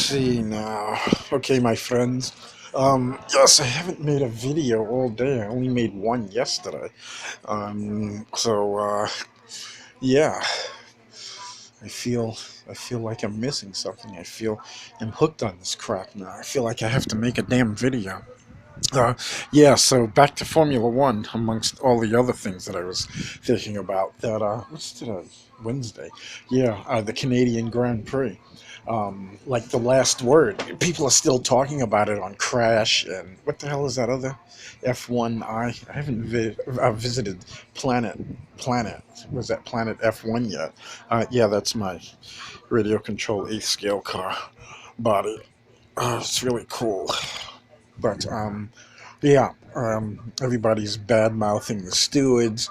see now. Okay, my friends. Yes, I haven't made a video all day. I only made one yesterday. Yeah, I feel, I feel like I'm missing something. I feel I'm hooked on this crap now. I feel like I have to make a damn video. Uh, yeah, so back to Formula One, amongst all the other things that I was thinking about. What's today? Wednesday. Yeah, the Canadian Grand Prix. Like the last word. People are still talking about it on Crash and what the hell is that other F1? I haven't visited Planet. Was that Planet F1 yet? Yeah, that's my radio control 8th scale car body. It's really cool. But yeah, everybody's bad mouthing the stewards,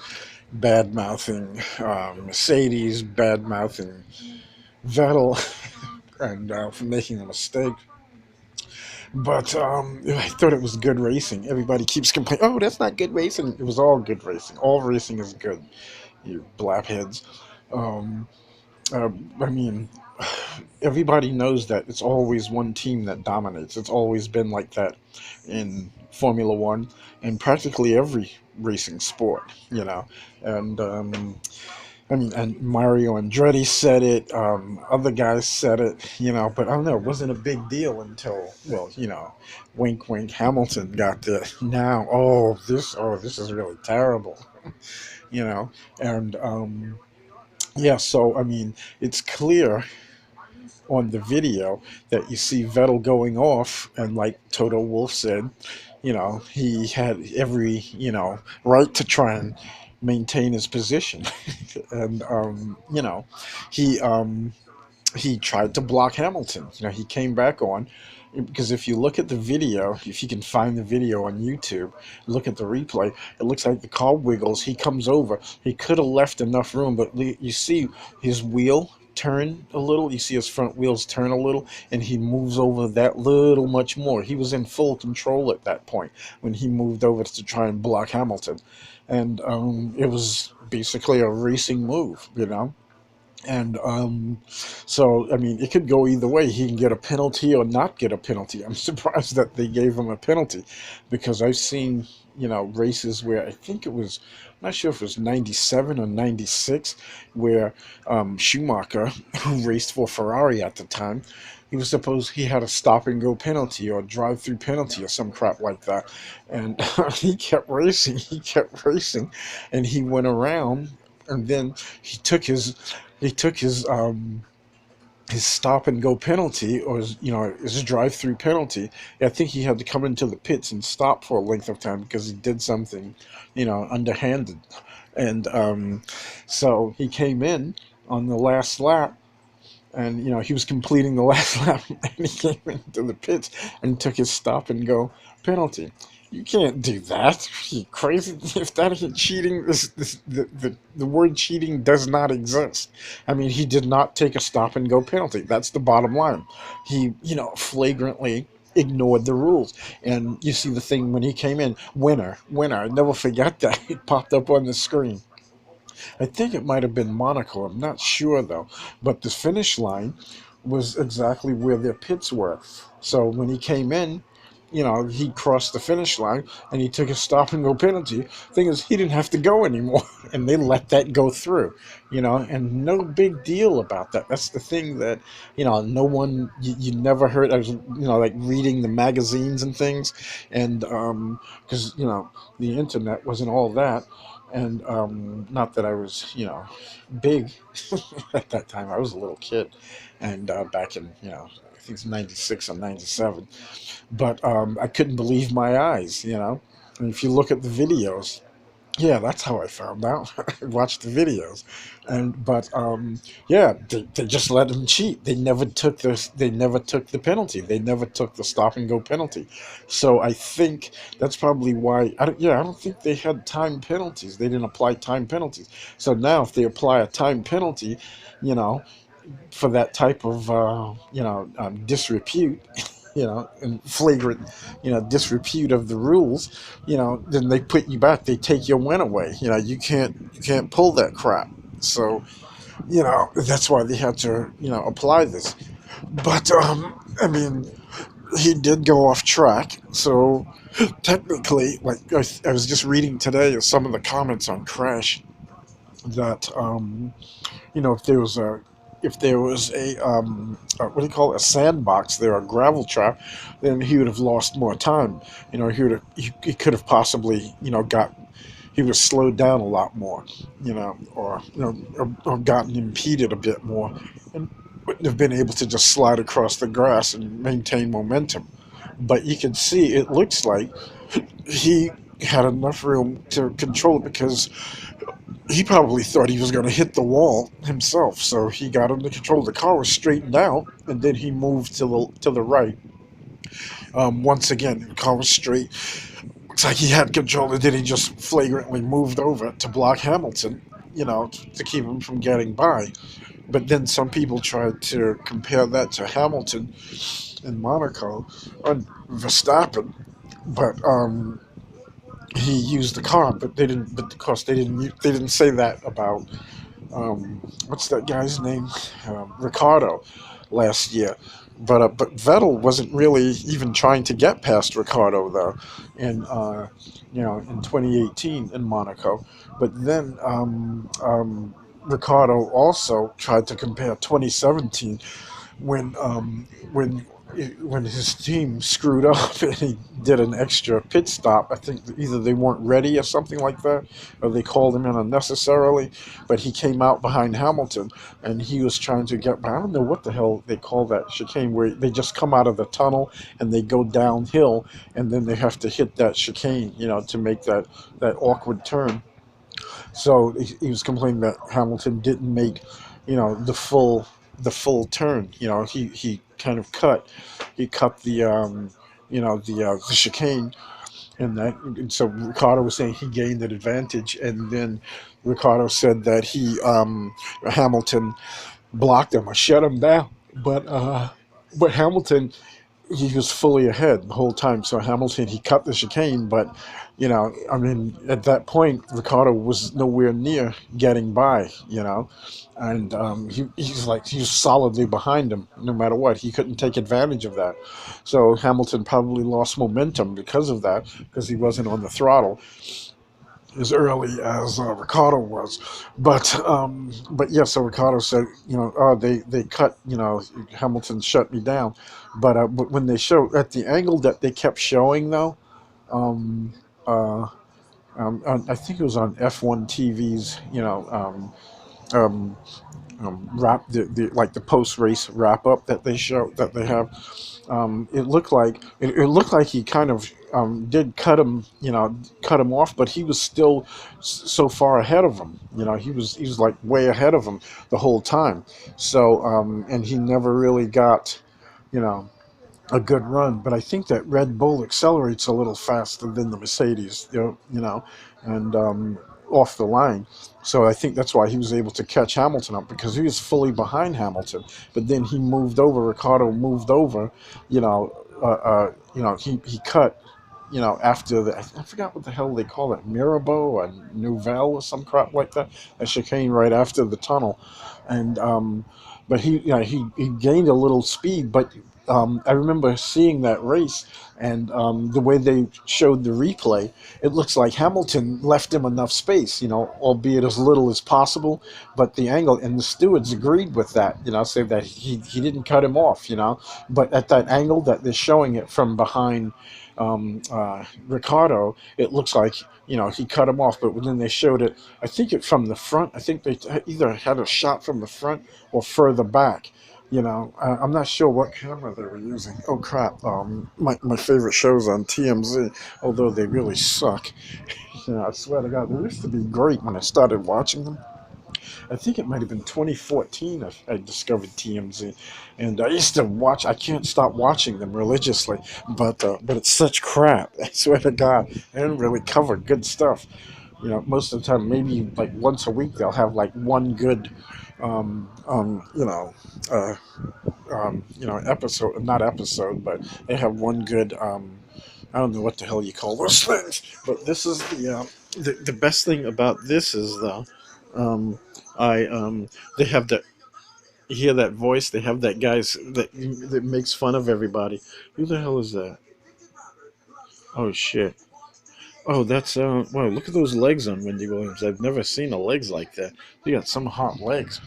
bad mouthing Mercedes, bad mouthing Vettel, and for making a mistake. But I thought it was good racing. Everybody keeps complaining, "Oh, that's not good racing." It was all good racing. All racing is good. You blapheads. Um, I mean, everybody knows that it's always one team that dominates. It's always been like that in Formula One and practically every racing sport, you know. And I mean, and Mario Andretti said it. Other guys said it, you know. But I don't know. It wasn't a big deal until, well, you know, wink, wink. Hamilton got there. Now, this is really terrible, you know. And yeah, so I mean, it's clear on the video that you see Vettel going off, and like Toto Wolff said, you know, he had every, you know, right to try and maintain his position, and you know, he he tried to block Hamilton. You know, he came back on. Because if you look at the video, if you can find the video on YouTube, look at the replay, it looks like the car wiggles. He comes over. He could have left enough room, but you see his wheel turn a little. You see his front wheels turn a little, and he moves over that little much more. He was in full control at that point when he moved over to try and block Hamilton. And it was basically a racing move, you know? And so, I mean, it could go either way. He can get a penalty or not get a penalty. I'm surprised that they gave him a penalty because I've seen, you know, races where I think it was, I'm not sure if it was 97 or 96, where Schumacher, who raced for Ferrari at the time, he had a stop and go penalty or drive through penalty or some crap like that. And he kept racing, and he went around, and then he took his he took his stop and go penalty, or his, you know, his drive through penalty. I think he had to come into the pits and stop for a length of time because he did something, you know, underhanded. And so he came in on the last lap, and you know he was completing the last lap, and he came into the pits and took his stop and go penalty. You can't do that. Are you crazy? If that isn't cheating, the word cheating does not exist. I mean, he did not take a stop and go penalty. That's the bottom line. He, you know, flagrantly ignored the rules. And you see the thing when he came in, winner, winner. I never forget that. It popped up on the screen. I think it might have been Monaco. I'm not sure though. But the finish line was exactly where their pits were. So when he came in, you know, he crossed the finish line and he took a stop and go penalty. Thing is, he didn't have to go anymore, and they let that go through, you know, and no big deal about that. That's the thing that, you know, no one, you never heard. I was, you know, like reading the magazines and things, and because, you know, the internet wasn't all that. And not that I was, you know, big at that time. I was a little kid, and back in, you know, I think it's 96 or 97. But I couldn't believe my eyes, you know. And if you look at the videos, yeah, that's how I found out. I watched the videos, and but yeah, they just let him cheat. They never took the penalty. They never took the stop and go penalty. So I think that's probably why. I don't think they had time penalties. They didn't apply time penalties. So now, if they apply a time penalty, you know, for that type of disrepute, you know, and flagrant, you know, disrepute of the rules, you know, then they put you back. They take your win away. You know, you can't pull that crap. So, you know, that's why they had to, you know, apply this. But I mean, he did go off track. So technically, like I was just reading today some of the comments on Crash that if there was a what do you call it, a sandbox there, a gravel trap, then he would have lost more time. He could have possibly got he was slowed down a lot more, or gotten impeded a bit more, and wouldn't have been able to just slide across the grass and maintain momentum. But you can see it looks like he had enough room to control it because he probably thought he was going to hit the wall himself. So he got under control. The car was straightened out, and then he moved to the right. Once again, the car was straight. Looks like he had control, and then he just flagrantly moved over to block Hamilton, to keep him from getting by. But then some people tried to compare that to Hamilton in Monaco on Verstappen, but he used the car, but they didn't. But of course, they didn't say that about what's that guy's name, Ricardo, last year. But Vettel wasn't really even trying to get past Ricardo though, in in 2018 in Monaco. But then Ricardo also tried to compare 2017 when when his team screwed up and he did an extra pit stop. I think either they weren't ready or something like that, or they called him in unnecessarily. But he came out behind Hamilton and he was trying to get. I don't know what the hell they call that chicane where they just come out of the tunnel and they go downhill and then they have to hit that chicane, to make that awkward turn. So he was complaining that Hamilton didn't make, the full turn. He kind of cut the chicane, and so Ricardo was saying he gained an advantage, and then Ricardo said that Hamilton blocked him or shut him down, but Hamilton, he was fully ahead the whole time. So Hamilton, he cut the chicane, but I mean, at that point, Ricardo was nowhere near getting by. And he was solidly behind him no matter what. He couldn't take advantage of that. So Hamilton probably lost momentum because of that, because he wasn't on the throttle as early as Ricardo was. But yeah, so Ricardo said, oh, they cut, Hamilton shut me down. But when they show at the angle that they kept showing though, um, uh, I think it was on F1 TV's, um, wrap the like the post race wrap up that they have. It looked like he kind of did cut him off, but he was still so far ahead of him. He was like way ahead of him the whole time. So and he never really got you know a good run. But I think that Red Bull accelerates a little faster than the Mercedes, and off the line. So I think that's why he was able to catch Hamilton up because he was fully behind Hamilton. But then he moved over. Ricardo moved over. He cut. After I forgot what the hell they call it, Mirabeau and Nouvelle or some crap like that. A chicane right after the tunnel, and but he gained a little speed. But I remember seeing that race, and the way they showed the replay, it looks like Hamilton left him enough space, albeit as little as possible. But the angle, and the stewards agreed with that, say that he didn't cut him off, but at that angle that they're showing it from behind Ricardo, it looks like he cut him off. But then they showed it, I think it from the front. I think they either had a shot from the front or further back. I'm not sure what camera they were using. Oh crap! My favorite shows on TMZ, although they really suck. I swear to God, they used to be great when I started watching them. I think it might have been 2014 I discovered TMZ, and I used to watch. I can't stop watching them religiously, but it's such crap. I swear to God, they don't really cover good stuff. Most of the time, maybe like once a week, they'll have like one good, um, um, you know, uh, episode, not episode, but they have one good. I don't know what the hell you call those things, but this is the best thing about this is though, I they have the You hear that voice? They have that guy's that makes fun of everybody. Who the hell is that? Oh shit! Oh, that's wow! Look at those legs on Wendy Williams. I've never seen a legs like that. They got some hot legs.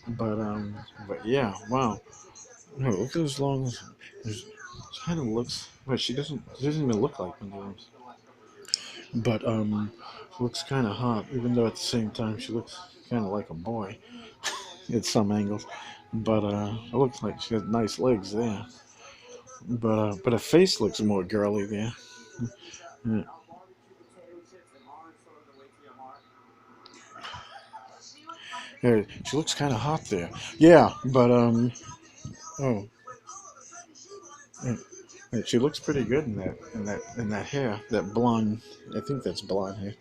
But yeah, wow. No, look at those long. She kind of looks. Well, she doesn't even look like Wendy Williams. But looks kind of hot, even though at the same time she looks kind of like a boy at some angles. But it looks like she has nice legs there. But her face looks more girly there. Yeah. Yeah, she looks kind of hot there. Yeah, but oh, yeah, yeah, she looks pretty good in that hair, that blonde. I think that's blonde hair.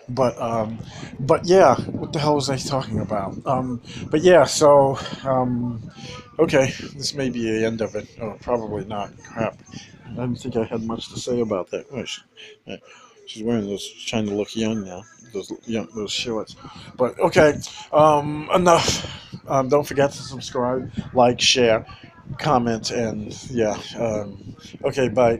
But yeah, what the hell was I talking about? But yeah, so okay, this may be the end of it. Oh, probably not. Crap, I didn't think I had much to say about that. Uh, she's wearing those, trying to look young now. Those shorts. But okay, enough. Don't forget to subscribe, like, share, comment, and yeah. Okay, bye.